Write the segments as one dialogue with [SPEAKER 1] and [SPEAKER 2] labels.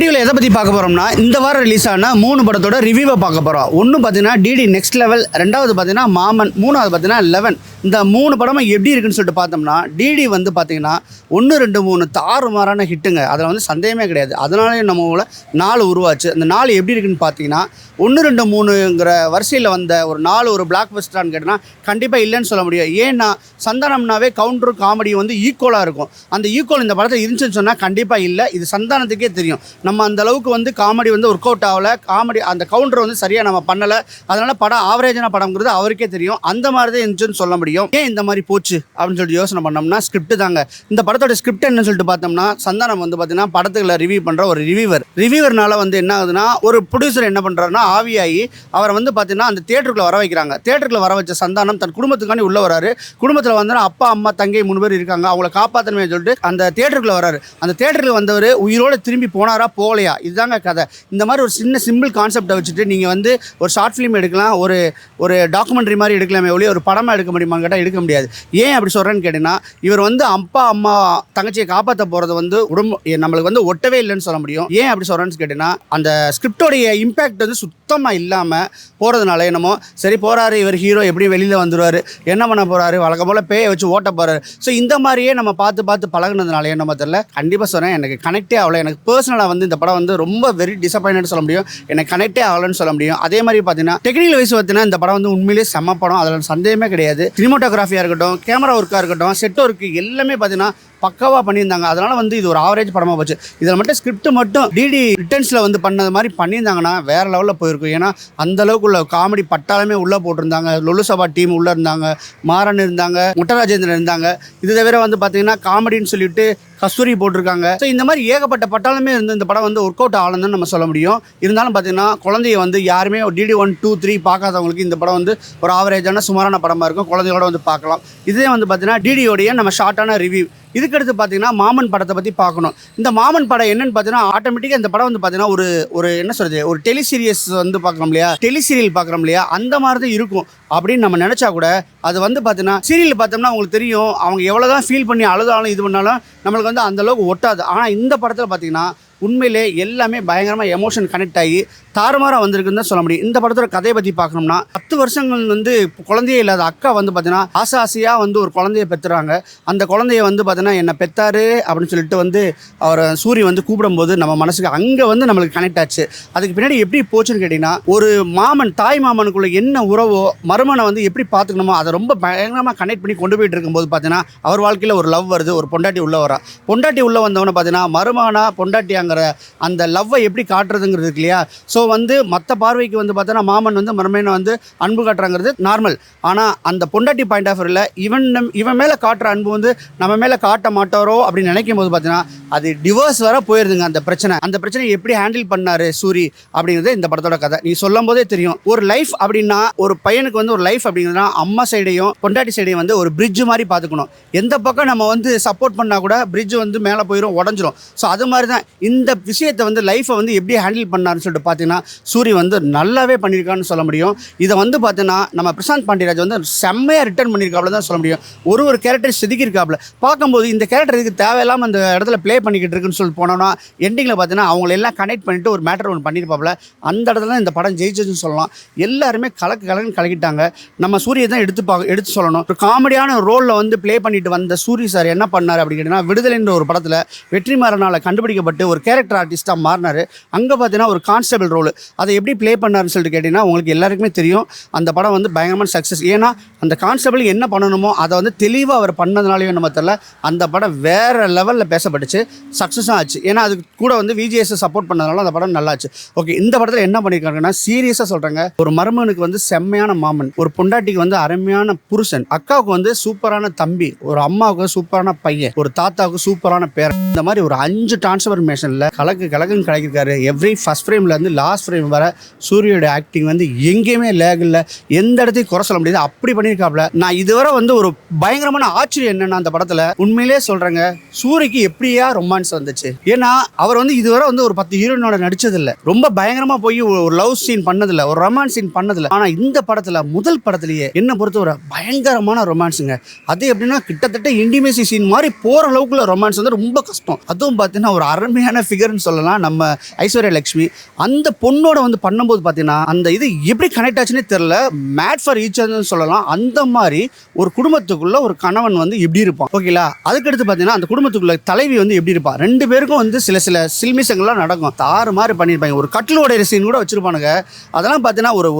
[SPEAKER 1] வீடியோவில் எதை பற்றி பார்க்க போகிறோம்னா இந்த வாரம் ரிலீஸ் ஆன 3 படத்தோட ரிவ்யூவை பார்க்க போகிறோம். ஒன்று பார்த்தீங்கன்னா டிடி நெக்ஸ்ட் லெவல், ரெண்டாவது பார்த்தீங்கன்னா மாமன், மூணாவது பார்த்தீங்கன்னா 11. இந்த 3 படமும் எப்படி இருக்குன்னு சொல்லிட்டு பார்த்தோம்னா டிடி வந்து பார்த்தீங்கன்னா 1, 2, 3 தாறுமாறான ஹிட்டுங்க. அதில் வந்து சந்தேகமே கிடையாது. அதனாலே நம்ம 4 உருவாச்சு. அந்த 4 எப்படி இருக்குன்னு பார்த்தீங்கன்னா 1, 2, 3ங்கிற வரிசையில் வந்த ஒரு 4 ஒரு பிளாக் பஸ்டரான்னு கேட்டால் கண்டிப்பாக இல்லைன்னு சொல்ல முடியும். ஏன்னா சந்தானம்னாவே கவுண்டர் காமெடி வந்து ஈக்குவலாக இருக்கும். அந்த ஈக்குவல் இந்த படத்தில் இருந்துச்சுன்னு சொன்னால் கண்டிப்பாக இல்லை. இது சந்தானத்துக்கே தெரியும். நம்ம அந்த அளவுக்கு வந்து காமெடி வந்து ஒர்க் அவுட் ஆகலை, காமெடி அந்த கவுண்டர் வந்து சரியாக நம்ம பண்ணலை. அதனால் படம் ஆவரேஜான படம்ங்கிறது அவருக்கே தெரியும். அந்த மாதிரி தான் இருந்துச்சுன்னு சொல்ல முடியும். ஏன் இந்த மாதிரி போச்சு அப்படின்னு சொல்லிட்டு யோசனை பண்ணோம்னா ஸ்கிரிப்ட் தாங்க. இந்த படத்தோட ஸ்கிரிப்ட் என்னன்னு சொல்லிட்டு பார்த்தோம்னா சந்தானம் வந்து பார்த்தீங்கன்னா படத்துக்களை ரிவ்யூ பண்ணுற ஒரு ரிவ்யூவர்னால வந்து என்ன ஆகுதுன்னா ஒரு ப்ரொடியூசர் என்ன பண்ணுறாருன்னா ஆவியாகி அவரை வந்து பார்த்தீங்கன்னா அந்த தியேட்டருக்குள்ள வர வைக்கிறாங்க. தியேட்டருக்குள்ள வர வச்ச சந்தானம் தன் குடும்பத்துக்காண்டி உள்ள வராரு. குடும்பத்தில் வந்து அப்பா அம்மா தங்கை 3 பேர் இருக்காங்க, அவங்கள காப்பாற்றணுமே சொல்லிட்டு அந்த தியேட்டருக்குள்ள வராரு. அந்த தியேட்டருக்கு வந்தவர் உயிரோடு திரும்பி போனாரா போகலையா, இதுதாங்க கதை. இந்த மாதிரி ஒரு சின்ன சிம்பிள் கான்செப்டை வச்சுட்டு நீங்கள் வந்து ஒரு ஷார்ட் ஃபிலிம் எடுக்கலாம், ஒரு டாக்குமெண்ட்ரி மாதிரி எடுக்கலாமே ஒழிய ஒரு படமாக எடுக்க முடியுமான்னு கேட்டால் எடுக்க முடியாது. ஏன் அப்படி சொல்கிறேன்னு கேட்டிங்கன்னா இவர் வந்து அப்பா அம்மா தங்கச்சியை காப்பாற்ற போகிறது வந்து நம்மளுக்கு வந்து ஒட்டவே இல்லைன்னு சொல்ல முடியும். ஏன் அப்படி சொல்கிறேன்னு கேட்டிங்கன்னா அந்த ஸ்கிரிப்டோடைய இம்பேக்ட் வந்து சுத்தமாக இல்லாமல் போகிறதுனால என்னமோ சரி போகிறாரு இவர் ஹீரோ எப்படி வெளியில் வந்துடுவார், என்ன பண்ண போகிறாரு, வழக்கம் போல் பேயை வச்சு ஓட்ட போகிறாரு. ஸோ இந்த மாதிரியே நம்ம பார்த்து பழகுனதுனால என்னமோ தெரியல, கண்டிப்பாக சொல்கிறேன் எனக்கு கனெக்டே ஆகலை. எனக்கு பர்சனலாக வந்து இந்த படம் வந்து ரொம்ப வெரி டிசப்பாயின்ட் சொல்ல முடியும். எனக்கு கனெக்டே ஆகலைன்னு சொல்ல முடியும். அதே மாதிரி பார்த்தீங்கன்னா டெக்னிக்கல் வைஸ் பார்த்தீங்கன்னா இந்த படம் வந்து உண்மையிலேயே செம்ம படம், அதில் சந்தேகமே கிடையாது. சினிமாட்டோகிராஃபியாக இருக்கட்டும், கேமரா ஒர்க்காக இருக்கட்டும், செட் ஒர்க்கு எல்லாமே பார்த்தீங்கன்னா பக்காவாக பண்ணியிருந்தாங்க. அதனால் வந்து இது ஒரு ஆவரேஜ் படமாக போச்சு. இதில் மட்டும் ஸ்கிரிப்ட் மட்டும் டிடி ரிட்டர்ன்ஸில் வந்து பண்ணது மாதிரி பண்ணியிருந்தாங்கன்னா வேறு லெவலில் போயிருக்கும். ஏன்னா அந்தளவுக்கு உள்ள காமெடி பட்டாலுமே உள்ளே போட்டிருந்தாங்க. லொல்லு சபா டீம் உள்ளே இருந்தாங்க, மாறன் இருந்தாங்க, முட்டராஜேந்திரன் இருந்தாங்க. இது தவிர வந்து பார்த்தீங்கன்னா காமெடின்னு சொல்லிட்டு கஸ்தூரி போட்டிருக்காங்க. ஸோ இந்த மாதிரி ஏகப்பட்ட பட்டாலுமே இருந்து இந்த படம் வந்து ஒர்க் அவுட் ஆகலன்னு நம்ம சொல்ல முடியும். இருந்தாலும் பார்த்தீங்கன்னா குழந்தைய வந்து யாருமே டிடி 1, 2, 3 பார்க்காதவங்களுக்கு இந்த படம் வந்து ஒரு ஆவரேஜான சுமாரான படமாக இருக்கும். குழந்தையோட வந்து பார்க்கலாம். இதே வந்து பார்த்தீங்கன்னா டிடியோடைய நம்ம ஷார்ட்டான ரிவ்யூ. இதுக்கடுத்து பார்த்தீங்கன்னா மாமன் படத்தை பற்றி பார்க்கணும். இந்த மாமன் படம் என்னன்னு பார்த்தீங்கன்னா ஆட்டோமேட்டிக்காக இந்த படம் வந்து பார்த்தீங்கன்னா ஒரு என்ன சொல்கிறது, ஒரு டெலிசீரியஸ் வந்து பார்க்குறோம் இல்லையா, டெலிசீரியல் பார்க்குறோம் இல்லையா, அந்த மாதிரி தான் இருக்கும் அப்படின்னு நம்ம நினச்சா கூட அது வந்து பார்த்தீங்கன்னா சீரியல் பார்த்தோம்னா அவங்களுக்கு தெரியும் அவங்க எவ்வளோ தான் ஃபீல் பண்ணி அழுதாலும் இது பண்ணாலும் நம்மளுக்கு வந்து அந்தளவுக்கு ஒட்டாது. ஆனால் இந்த படத்தில் பார்த்தீங்கன்னா உண்மையிலே எல்லாமே பயங்கரமாக எமோஷன் கனெக்ட் ஆகி தாறுமாறாக வந்திருக்குன்னு தான் சொல்ல முடியும். இந்த படத்தோட கதையை பற்றி பார்க்கணும்னா 10 வருஷங்கள் வந்து குழந்தையே இல்லாத அக்கா வந்து பார்த்தீங்கன்னா ஆசையாக வந்து ஒரு குழந்தைய பெற்றுறாங்க. அந்த குழந்தைய வந்து பார்த்தீங்கன்னா என்னை பெற்றாரு அப்படின்னு சொல்லிட்டு வந்து அவர் சூரிய வந்து கூப்பிடும்போது நம்ம மனசுக்கு அங்கே வந்து நம்மளுக்கு கனெக்ட் ஆச்சு. அதுக்கு பின்னாடி எப்படி போச்சுன்னு கேட்டிங்கன்னா ஒரு மாமன் தாய் மாமனுக்குள்ள என்ன உறவோ மருமனை வந்து எப்படி பார்த்துக்கணுமோ அதை ரொம்ப பயங்கரமாக கனெக்ட் பண்ணி கொண்டு போயிட்டு இருக்கும்போது பார்த்தீங்கன்னா அவர் வாழ்க்கையில் ஒரு லவ் வருது, ஒரு பொண்டாட்டி உள்ளே வரா. பொண்டாட்டி உள்ளே வந்தவனை பார்த்தீங்கன்னா மருமகனா பொண்டாட்டியாங்கிற அந்த லவ்வை எப்படி காட்டுறதுங்கிறது இருக்கு இல்லையா. ஸோ வந்து மற்ற பார்வைக்கு வந்து பார்த்தோன்னா மாமன் வந்து மருமையனை வந்து அன்பு காட்டுறாங்கிறது நார்மல். ஆனால் அந்த பொண்டாட்டி பாயிண்ட் ஆஃப் வியூவில் இவன் மேலே காட்டுற அன்பு வந்து நம்ம மேலே காட்ட மாட்டாரோ அப்படின்னு நினைக்கும் போது பார்த்தீங்கன்னா அது டிவோர்ஸ் வர போயிருதுங்க. அந்த பிரச்சனை எப்படி ஹேண்டில் பண்ணார் சூரி அப்படிங்கிறது இந்த படத்தோட கதை. நீ சொல்லும் போதே தெரியும். ஒரு லைஃப் அப்படின்னா ஒரு பையனுக்கு வந்து ஒரு லைஃப் அப்படிங்கிறதுனா அம்மா சைடையும் பொண்டாட்டி சைடையும் வந்து ஒரு பிரிட்ஜ் மாதிரி பார்த்துக்கணும். எந்த பக்கம் நம்ம வந்து சப்போர்ட் பண்ணால் கூட பிரிட்ஜ் வந்து மேலே போயிடும், உடஞ்சிரும். ஸோ அது மாதிரி தான் இந்த விஷயத்தை வந்து லைஃப்பை வந்து எப்படி ஹேண்டில் பண்ணாருன்னு சொல்லிட்டு பார்த்தீங்கன்னா சூரி வந்து நல்லாவே பண்ணியிருக்கான்னு சொல்ல முடியும். இதை வந்து பார்த்தீங்கன்னா நம்ம பிரசாந்த் பாண்டியராஜ் வந்து செம்மையாக ரிட்டர்ன் பண்ணியிருக்காப்புல தான் சொல்ல முடியும். ஒரு கேரக்டர் செதுக்கியிருக்காப்புல பார்க்கும்போது இந்த கேரக்டர் இதுக்கு தேவையில்லாமல் அந்த இடத்துல ப்ளே பண்ணிக்கிட்டு இருக்குன்னு சொல்லிட்டு போனோம்னா எண்டிங்கில் பார்த்தீங்கன்னா அவங்கள எல்லாம் கனெக்ட் பண்ணிட்டு ஒரு மேட்டர் ஒன்று பண்ணியிருப்பாப்புல. அந்த இடத்துல தான் இந்த படம் ஜெயிச்சதுன்னு சொல்லலாம். எல்லாருமே கலக்குன்னு கலக்கிட்டாங்க. நம்ம சூரியை தான் எடுத்து சொல்லணும். ஒரு காமெடியான ரோலில் வந்து ப்ளே பண்ணிட்டு வந்த சூரி சார் என்ன பண்ணார் அப்படின்னு கேட்டிங்கன்னா விடுதலைன்ற ஒரு படத்தில் வெற்றிமாறனால் கண்டுபிடிக்கப்பட்டு ஒரு கேரக்டர் ஆர்டிஸ்ட்டாக மாறினார். அங்கே பார்த்தீங்கன்னா ஒரு கான்ஸ்டபிள் ரோல் அதை எப்படி ப்ளே பண்ணாருன்னு சொல்லிட்டு கேட்டிங்கன்னா உங்களுக்கு எல்லாருக்குமே தெரியும். அந்த படம் வந்து பயங்கரமான சக்ஸஸ். ஏன்னா அந்த கான்ஸ்டபிள் என்ன பண்ணணுமோ அதை வந்து தெளிவாக அவர் பண்ணதுனாலேயும் நம்ம தெரியல அந்த படம் வேறு லெவலில் பேசப்பட்டுச்சு, சக்ஸஸும் ஆச்சு. ஏன்னா அதுக்கு கூட வந்து விஜிஎஸ் சப்போர்ட் பண்ணதுனால அந்த படம் நல்லாச்சு. ஓகே, இந்த படத்தில் என்ன பண்ணியிருக்காங்கன்னா சீரியஸாக சொல்கிறாங்க. ஒரு மருமனுக்கு வந்து செம்மையான மாமன், ஒரு பொண்டாட்டிக்கு வந்து அருமையான புருஷன், அக்காவுக்கு வந்து சூப்பரான தம்பி, ஒரு அம்மாவுக்கு சூப்பரான பையன், ஒரு தாத்தாவுக்கு சூப்பரான பேரன். இந்த மாதிரி ஒரு 5 டிரான்ஸ்ஃபர்மேஷனில் கலக்குன்னு கலக்கிருக்காரு. எவ்ரி ஃபர்ஸ்ட் ஃப்ரேம்லேருந்து லாஸ்ட் ஃப்ரேம் வர சூரியோட ஆக்டிங் வந்து எங்கேயுமே லேக் இல்லை, எந்த இடத்தையும் குறை சொல்ல முடியாது, அப்படி பண்ணியிருக்காப்புல. நான் இதுவரை வந்து ஒரு பயங்கரமான ஆச்சரியம் என்னன்னா அந்த படத்தில் உண்மையிலே சொல்கிறேங்க சூரிக்கு எப்படியா ரொமான்ஸ் வந்துச்சு. ஏன்னா அவர் வந்து இதுவரை வந்து ஒரு 10 ஹீரோயினோட நடிச்சதில்லை, ரொம்ப பயங்கரமாக போய் ஒரு லவ் சீன் பண்ணதில்லை, ஒரு ரொமான்ஸ் சீன் பண்ணதில்லை. ஆனால் இந்த படத்தில் முதல் படத்துலேயே என்ன பொறுத்த ஒரு பயங்கரமான ரொமான்ஸுங்க. அது எப்படின்னா கிட்டத்தட்ட இன்டிமேசி சீன் மாதிரி போகிற அளவுக்குள்ள ரொமான்ஸ் வந்து ரொம்ப கஷ்டம். அதுவும் பார்த்தீங்கன்னா ஒரு அருமையான ஃபிகர்னு சொல்லலாம் நம்ம ஐஸ்வர்யா லட்சுமி. அந்த பொண்ணோட வந்து பண்ணும்போது பார்த்தீங்கன்னா அந்த இது எப்படி கனெக்ட் ஆச்சுன்னே தெரியல. மேட் ஃபார் ஈச் அதர்னு சொல்லலாம். அந்த மாதிரி ஒரு குடும்பத்துக்குள்ள ஒரு கணவன் வந்து எப்படி இருப்பான், ஓகேங்களா. அதுக்கடுத்து பார்த்தீங்கன்னா அந்த குடும்பத்துக்குள்ள தலைவி வந்து எப்படி இருப்பான். 2 பேருக்கும் வந்து சில சில்மிசங்கள்லாம் நடக்கும். தாறு மாதிரி பண்ணியிருப்பாங்க. ஒரு கட்டிலோடைய சீன் கூட வச்சிருப்பானுங்க. அதெல்லாம் பார்த்தீங்கன்னா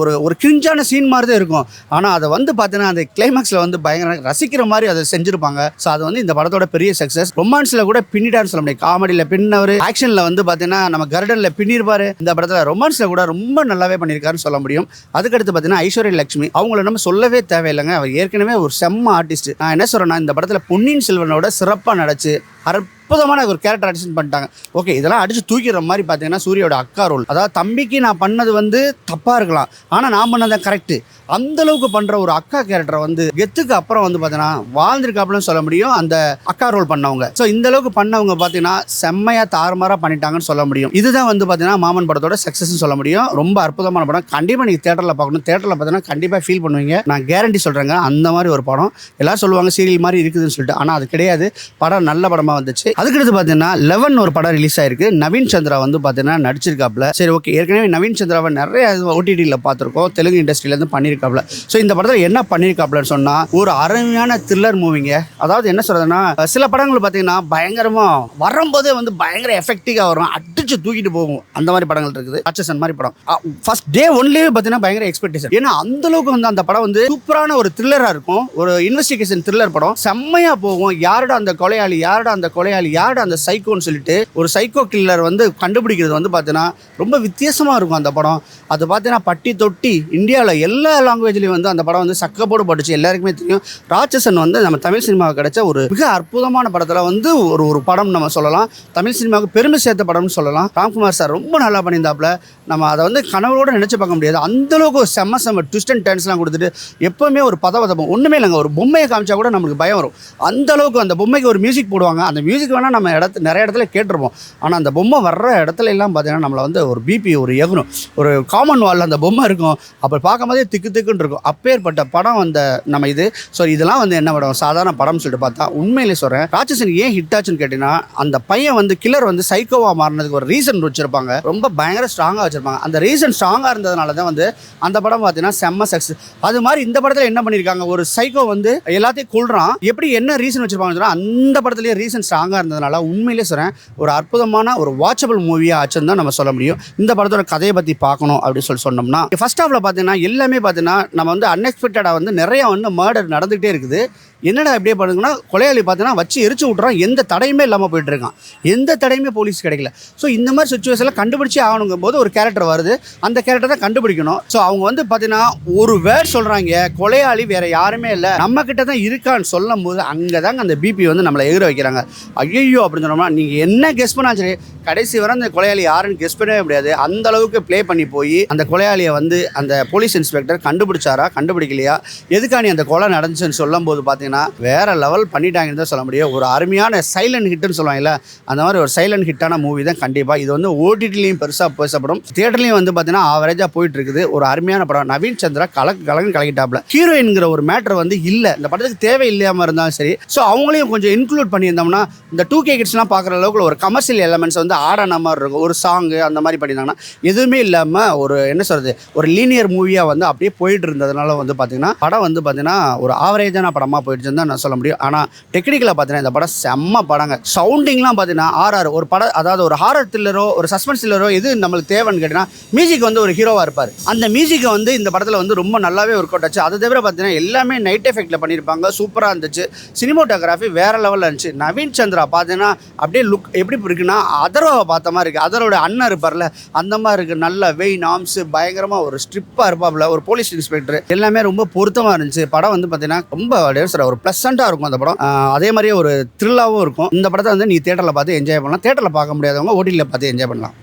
[SPEAKER 1] ஒரு கிரிஞ்சான சீன் மாதிரி தான் இருக்கும். ஆனால் அதை வந்து பார்த்தீங்கன்னா அந்த கிளைமேக்ஸில் வந்து பயங்கர ரசிக்கிற மாதிரி அதை செஞ்சிருப்பாங்க. ஸோ அது வந்து இந்த படத்தோட பெரிய சக்ஸஸ். ரொமான்ஸில் கூட பின்னிட்டான்னு சொல்ல முடியாது. காமெடியில் பின்னவர், ஆக்ஷனில் வந்து பார்த்தீங்கன்னா நம்ம கர்டனில் பின்னிருப்பாரு. இந்த படத்தில் ரொமான்ஸில் கூட ரொம்ப நல்லாவே பண்ணியிருக்காருன்னு சொல்ல முடியும். அதுக்கடுத்து பார்த்தீங்கன்னா ஐஸ்வர்யா லட்சுமி அவங்கள நம்ம சொல்லவே தேவையில்லைங்க. அவர் ஏற்கனவே ஒரு செம்ம ஆர்டிஸ்ட். நான் என்ன சொல்கிறேன்னா இந்த படத்தில் பொன்னியின் செல்வனோட சிறப்பாக நடிச்சு அற்புதமான ஒரு கேரக்டர் ஆர்டிஸ்ட் பண்ணிட்டாங்க. ஓகே, இதெல்லாம் அடிச்சு தூக்கிற மாதிரி பார்த்தீங்கன்னா சூரியோட அக்கா ரோல். அதாவது தம்பிக்கு நான் பண்ணது வந்து தப்பாக இருக்கலாம், ஆனால் நான் பண்ணதான் கரெக்டு. அந்த அளவுக்கு பண்ணுற ஒரு அக்கா கேரக்டரை வந்து கெத்துக்கு அப்புறம் வந்து பார்த்தீங்கன்னா வாழ்ந்திருக்காப்புலன்னு சொல்ல முடியும் அந்த அக்கா ரோல் பண்ணவங்க. ஸோ இந்த அளவுக்கு பண்ணவங்க பார்த்தீங்கன்னா செம்மையாக தாறுமாறாக பண்ணிட்டாங்கன்னு சொல்ல முடியும். இதுதான் வந்து பார்த்தீங்கன்னா மாமன் படத்தோட சக்ஸஸ்ன்னு சொல்ல முடியும். ரொம்ப அற்புதமான படம். கண்டிப்பாக நீங்கள் தேட்டரில் பார்க்கணும். தேட்டரில் பார்த்தீங்கன்னா கண்டிப்பாக ஃபீல் பண்ணுவீங்க. நான் கேரண்டி சொல்கிறேங்க. அந்த மாதிரி ஒரு படம். எல்லாரும் சொல்லுவாங்க சீரியல் மாதிரி இருக்குதுன்னு சொல்லிட்டு, ஆனால் அது கிடையாது. படம் நல்ல படமாக வந்துச்சு. அதுக்கடுத்து பார்த்தீங்கன்னா 11 ஒரு படம் ரிலீஸ் ஆயிருக்கு. நவீன் சந்திரா வந்து பார்த்தீங்கன்னா நடிச்சிருக்காப்புல. சரி, ஓகே, ஏற்கனவே நவீன் சந்திராவை நிறைய ஓடிடியில் பார்த்துருக்கோம். தெலுங்கு இண்டஸ்ட்ரியிலேருந்து பண்ணியிருக்காப்புல. ஸோ இந்த படத்தில் என்ன பண்ணியிருக்காப்புலன்னு சொன்னால் ஒரு அருமையான த்ரில்லர் மூவிங்க. அதாவது என்ன சொல்கிறதுன்னா சில படங்கள் பார்த்தீங்கன்னா பயங்கரமாக வரும்போதே வந்து பயங்கர எஃபெக்டிவாக வரும், அடிச்சு தூக்கிட்டு போகும். அந்த மாதிரி படங்கள் இருக்குது. ராட்சசன் மாதிரி படம் ஃபர்ஸ்ட் டே ஒன்லேயே பார்த்தீங்கன்னா பயங்கர எக்ஸ்பெக்டேஷன். ஏன்னா அந்த அளவுக்கு வந்து அந்த படம் வந்து சூப்பரான ஒரு த்ரில்லராக இருக்கும். ஒரு இன்வெஸ்டிகேஷன் த்ரில்லர் படம் செம்மையாக போகும். யாரோட அந்த கொலையாளி, யாரோட அந்த கொலையாளி, யாரோட அந்த சைக்கோன்னு சொல்லிட்டு ஒரு சைக்கோ கில்லர் வந்து கண்டுபிடிக்கிறது வந்து பார்த்தீங்கன்னா ரொம்ப வித்தியாசமாக இருக்கும் அந்த படம். அது பார்த்தீங்கன்னா பட்டி தொட்டி இந்தியாவில் எல்லா லாங்குவேஜ்லையும் வந்து அந்த படம் வந்து சக்கப்போடு பட்டுச்சு. எல்லாருக்குமே தெரியும். ராட்சசன் வந்து நம்ம தமிழ் சினிமாவுக்கு கிடைச்ச ஒரு மிக அற்புதமான படத்தில் வந்து ஒரு படம் நம்ம சொல்லலாம். தமிழ் சினிமாவுக்கு பெருமை சேர்த்த படம்னு சொல்லலாம். ராம்குமார் சார் ரொம்ப நல்லா பண்ணியிருந்தாப்புல. நம்ம அதை வந்து கனவோடு நினச்சி பார்க்க முடியாது. அந்தளவுக்கு ஒரு செம்ம ட்விஸ்ட் அண்ட் டர்ன்ஸ்லாம் கொடுத்துட்டு எப்போவுமே ஒரு பதவதம் ஒன்றுமே இல்லைங்க. ஒரு பொம்மையை காமிச்சா கூட நம்மளுக்கு பயம் வரும். அந்த அளவுக்கு அந்த பொம்மைக்கு ஒரு மியூசிக் போடுவாங்க. அந்த மியூசிக் வேணால் நம்ம நிறைய இடத்துல கேட்டிருப்போம். ஆனால் அந்த பொம்மை வர்ற இடத்துல எல்லாம் பார்த்தீங்கன்னா நம்மளை வந்து ஒரு பிபி ஒரு எகணும். ஒரு காமன் வாலில் அந்த பொம்மை இருக்கும். அப்போ பார்க்கும்போதே திக்குன்னு இருக்கும். அப்பேற்பட்ட படம் அந்த நம்ம இது. ஸோ இதெல்லாம் வந்து என்ன படம், சாதாரண படம்னு சொல்லிட்டு பார்த்தா உண்மையிலே சொல்கிறேன். ராட்சசன் ஏன் ஹிட் ஆச்சுன்னு கேட்டிங்கன்னா அந்த பையன் வந்து கில்லர் வந்து சைக்கோவாக மாறினதுக்கு ஒரு ரீசன் வச்சுருப்பாங்க. ரொம்ப பயங்கர ஸ்ட்ராங்காக வச்சுருப்பாங்க. அந்த ரீசன் ஸ்ட்ராங்காக இருந்ததுனால தான் வந்து அந்த படம் பார்த்தீங்கன்னா செம்ம சக்ஸஸ். அது மாதிரி இந்த படத்தில் என்ன பண்ணியிருக்காங்க, ஒரு சைக்கோ வந்து எல்லாத்தையும் கொள்றான். எப்படி என்ன ரீசன் வச்சுருப்பாங்க அந்த படத்துலேயே ரீசன் ஸ்ட்ராங்காக இருந்ததுனால உண்மையிலே சொல்கிறேன் ஒரு அற்புதமான ஒரு வாட்சபிள் மூவியாக ஆச்சுன்னு தான் நம்ம சொல்ல முடியும். இந்த படத்தோட கதையை பற்றி பார்க்கணும் அப்படின்னு சொன்னோம்னா ஃபர்ஸ்ட் ஹாஃப்ல பார்த்தீங்கன்னா எல்லாமே பார்த்தீங்கன்னா நம்ம வந்து அன்எக்ஸ்பெக்டடாக வந்து நிறைய வந்து மர்டர் நடந்துகிட்டே இருக்குது. என்னடா எப்படியே பண்ணுங்கன்னா கொலையாளி பார்த்தீங்கன்னா வச்சு எரிச்சு விட்றான். எந்த தடையுமே இல்லாமல் போயிட்டு இருக்கான். எந்த தடையுமே போலீஸ் கிடைக்கல. ஸோ இந்த மாதிரி சுச்சுவேஷனில் கண்டுபிடிச்சி ஆகணுங்கும் போது ஒரு கேரக்டர் வருது. அந்த கேரக்டர் தான் கண்டுபிடிக்கணும். ஸோ அவங்க வந்து பார்த்தீங்கன்னா ஒரு வேர்ட் சொல்கிறாங்க, கொலையாளி வேற யாருமே இல்லை நம்ம கிட்ட தான் இருக்கான்னு சொல்லும் போது அங்கே தாங்க அந்த பிபி வந்து நம்மளை எகிர வைக்கிறாங்க. ஐயோ அப்படின்னு சொன்னோம்னா நீங்கள் என்ன கெஸ் பண்ணாலும் சரி கடைசி வரை அந்த கொலையாளி யாருன்னு கெஸ் பண்ணவே முடியாது. அந்த அளவுக்கு ப்ளே பண்ணி போய் அந்த கொலையாளியை வந்து அந்த போலீஸ் இன்ஸ்பெக்டர் கண்டுபிடிச்சாரா கண்டுபிடிக்கலையா, எதுக்காக நீ அந்த கொலை நடந்துச்சுன்னு சொல்லும் போது பார்த்தீங்கன்னா வேற லெவல் பண்ணிட்டாங்கன்னு தான் சொல்ல முடியும். ஒரு அருமையான சைலண்ட் ஹிட்னு சொல்லுவாங்கல்ல, அந்த மாதிரி ஒரு சைலண்ட் ஹிட்டான மூவி தான் கண்டிப்பாக. இது வந்து ஓடிடிலையும் பெருசாக பேசப்படும், தியேட்டர்லையும் வந்து பார்த்தீங்கன்னா ஆவரேஜாக போயிட்டு இருக்குது. ஒரு அருமையான படம். நவீன் சந்திரா கலக்கிட்டாப்ல. ஹீரோயின்ங்கிற ஒரு மேட்டர் வந்து இல்லை, இந்த படத்துக்கு தேவை இல்லாமல் இருந்தாலும் சரி. ஸோ அவங்களையும் கொஞ்சம் இன்க்ளூட் பண்ணியிருந்தோம்னா இந்த 2K கிட்ஸ்லாம் பார்க்குற அளவுக்கு ஒரு கமர்ஷியல் எலமெண்ட்ஸ் வந்து ஆடான மாதிரி இருக்கும். ஒரு சாங்கு அந்த மாதிரி பண்ணியிருந்தாங்கன்னா எதுவுமே இல்லாமல் ஒரு என்ன சொல்கிறது ஒரு லீனியர் மூவியாக வந்து அப்படியே போயிட்டு இருந்ததுனால வந்து பார்த்தீங்கன்னா படம் வந்து பார்த்தீங்கன்னா ஒரு ஆவரேஜான படமாக போயிடுச்சுன்னு தான் நான் சொல்ல முடியும். ஆனால் டெக்னிக்கலாக பார்த்தீங்கன்னா இந்த படம் செம்ம படங்க. சவுண்டிங்லாம் பார்த்தீங்கன்னா ஆர்ஆர் ஒரு படம், அதாவது ஒரு ஹாரர் த்ரில்லரோ ஒரு சஸ்பென்ஸ் த்ரில்லரோ எது நம்மளுக்கு தேவைன்னு கேட்டிங்கன்னா மியூசிக் வந்து ஒரு ஹீரோவாக இருப்பார். அந்த மியூசிக்கை வந்து இந்த படத்தில் வந்து ரொம்ப நல்லாவே ஒர்க் அவுட் ஆச்சு. அதை தவிர பார்த்தீங்கன்னா எல்லாமே நைட் எஃபெக்டில் பண்ணியிருப்பாங்க. சூப்பராக இருந்துச்சு. சினிமோட்டோகிராஃபி வேற லெவலில் இருந்துச்சு. நவீன் சந்திரா பார்த்தீங்கன்னா அப்படியே லுக் எப்படி இருக்குன்னா அதர்வாவை பார்த்த மாதிரி இருக்குது. அதரோட அண்ணன் இருப்பார்ல அந்த மாதிரி இருக்குது. நல்ல வெயின் ஆர்ம்ஸ் பயங்கரமாக ஒரு ஸ்ட்ரிப்பாக இருப்பாப்ல, ஒரு போலீஸ் இன்ஸ்பெக்டர். எல்லாமே ரொம்ப பொருத்தமாக இருந்துச்சு. படம் வந்து பார்த்தீங்கன்னா ரொம்ப ஒரு ப்ளசண்ட்டாக இருக்கும் அந்த படம். அதே மாதிரியே ஒரு த்ரில்லாகவும் இருக்கும். இந்த படத்தை வந்து நீ தேட்டரில் பார்த்து என்ஜாய் பண்ணலாம். தேட்டரில் பார்க்க முடியாதவங்க ஓடிடியில் பார்த்து என்ஜாய் பண்ணலாம்.